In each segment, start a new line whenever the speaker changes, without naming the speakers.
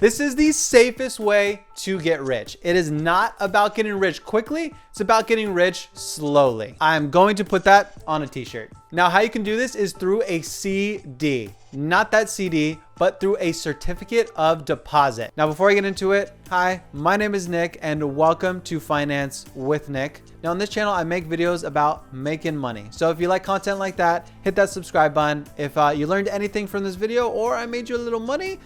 This is the safest way to get rich. It is not about getting rich quickly. It's about getting rich slowly. I'm going to put that on a t-shirt. Now, how you can do this is through a CD, not that CD, but through a certificate of deposit. Now, before I get into it, hi, my name is Nick and welcome to Finance with Nick. Now on this channel, I make videos about making money. So if you like content like that, hit that subscribe button. If you learned anything from this video or I made you a little money,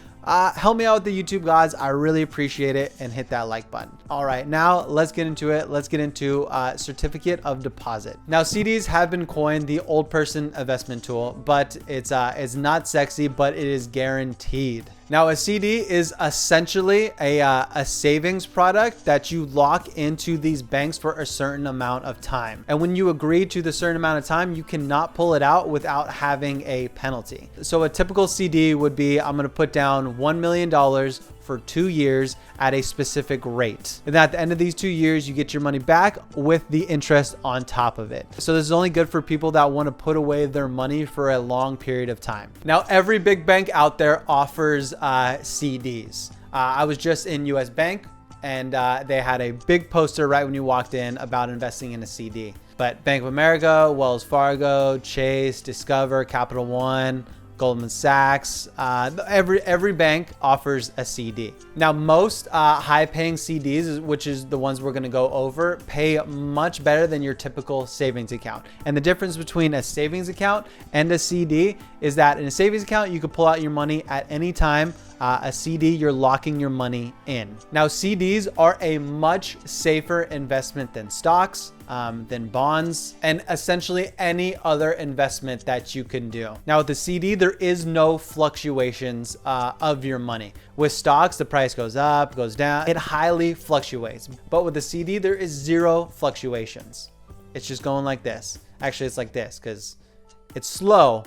help me out with the YouTube gods. I really appreciate it, and hit that like button. All right, now let's get into it. Let's get into certificate of deposit. Now CDs have been coined the old person investment tool, but it's not sexy, but it is guaranteed. Now a CD is essentially a savings product that you lock into these banks for a certain amount of time. And when you agree to the certain amount of time, you cannot pull it out without having a penalty. So a typical CD would be, I'm gonna put down $1 million for 2 years at a specific rate. And at the end of these 2 years, you get your money back with the interest on top of it. So this is only good for people that want to put away their money for a long period of time. Now, every big bank out there offers CDs. I was just in US Bank and they had a big poster right when you walked in about investing in a CD. But Bank of America, Wells Fargo, Chase, Discover, Capital One, Goldman Sachs, every bank offers a CD. Now, most high-paying CDs, which is the ones we're going to go over, pay much better than your typical savings account. And the difference between a savings account and a CD is that in a savings account, you can pull out your money at any time. A CD, you're locking your money in. Now, CDs are a much safer investment than stocks, than bonds, and essentially any other investment that you can do. Now, with the CD, there is no fluctuations of your money. With stocks, the price goes up, goes down. It highly fluctuates. But with the CD, there is zero fluctuations. It's just going like this. Actually, it's like this because it's slow,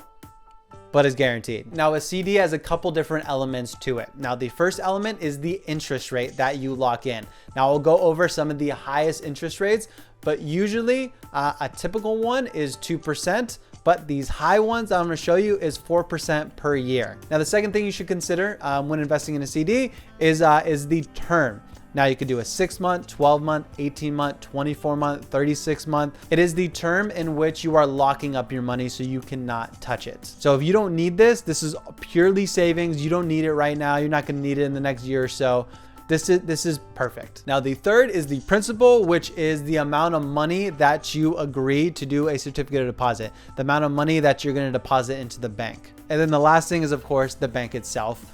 but it's guaranteed. Now a CD has a couple different elements to it. Now the first element is the interest rate that you lock in. Now I'll go over some of the highest interest rates, but usually a typical one is 2%. But these high ones I'm going to show you is 4% per year. Now the second thing you should consider when investing in a CD is the term. Now you could do a 6-month, 12-month, 18-month, 24-month, 36-month. It is the term in which you are locking up your money so you cannot touch it. So if you don't need this, this is purely savings. You don't need it right now. You're not going to need it in the next year or so. This is perfect. Now the third is the principal, which is the amount of money that you agree to do a certificate of deposit, the amount of money that you're going to deposit into the bank. And then the last thing is, of course, the bank itself.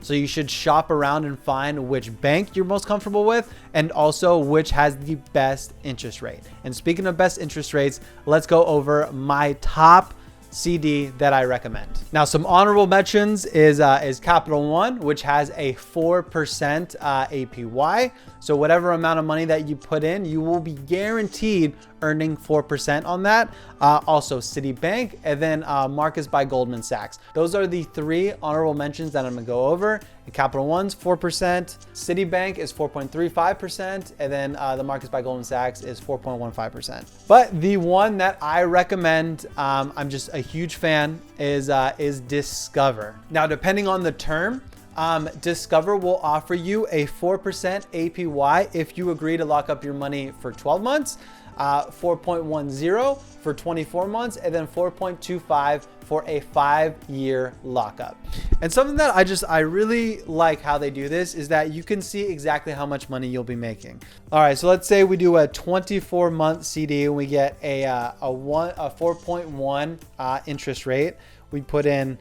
So you should shop around and find which bank you're most comfortable with and also which has the best interest rate. And speaking of best interest rates, let's go over my top CD that I recommend. Now, some honorable mentions is Capital One, which has a 4% APY. So whatever amount of money that you put in, you will be guaranteed earning 4% on that. Also Citibank, and then Marcus by Goldman Sachs. Those are the three honorable mentions that I'm gonna go over. And Capital One's 4%, Citibank is 4.35%, and then the Marcus by Goldman Sachs is 4.15%. But the one that I recommend, I'm just a huge fan, is Discover. Now, depending on the term, Discover will offer you a 4% APY if you agree to lock up your money for 12 months, 4.10 for 24 months, and then 4.25 for a 5-year lockup. And something that I really like how they do this is that you can see exactly how much money you'll be making. All right, so let's say we do a 24-month CD and we get a 4.1 interest rate. We put in,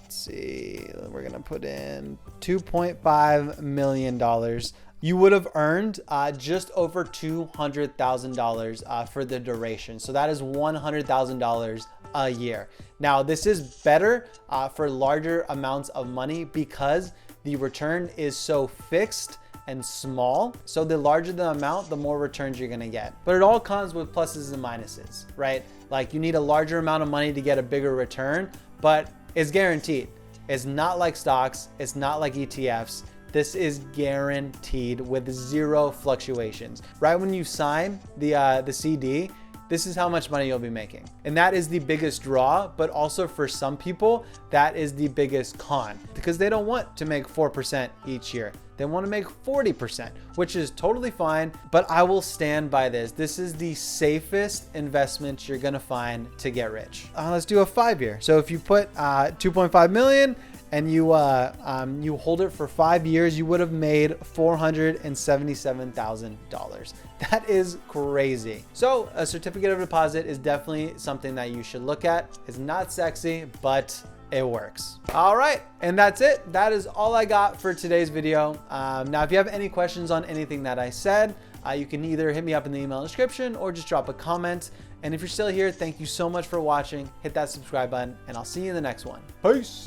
let's see, we're gonna put in $2.5 million. You would have earned just over $200,000 for the duration. So that is $100,000 a year. Now, this is better for larger amounts of money because the return is so fixed and small. So the larger the amount, the more returns you're gonna get. But it all comes with pluses and minuses, right? Like you need a larger amount of money to get a bigger return, but it's guaranteed. It's not like stocks. It's not like ETFs. This is guaranteed with zero fluctuations. Right when you sign the CD, this is how much money you'll be making. And that is the biggest draw, but also for some people, that is the biggest con because they don't want to make 4% each year. They want to make 40%, which is totally fine, but I will stand by this. This is the safest investment you're going to find to get rich. Let's do a 5-year. So if you put 2.5 million and you hold it for 5 years, you would have made $477,000. That is crazy. So a certificate of deposit is definitely something that you should look at. It's not sexy, but it works. All right, and that's it. That is all I got for today's video. Now, if you have any questions on anything that I said, you can either hit me up in the email description or just drop a comment. And if you're still here, thank you so much for watching. Hit that subscribe button, and I'll see you in the next one. Peace.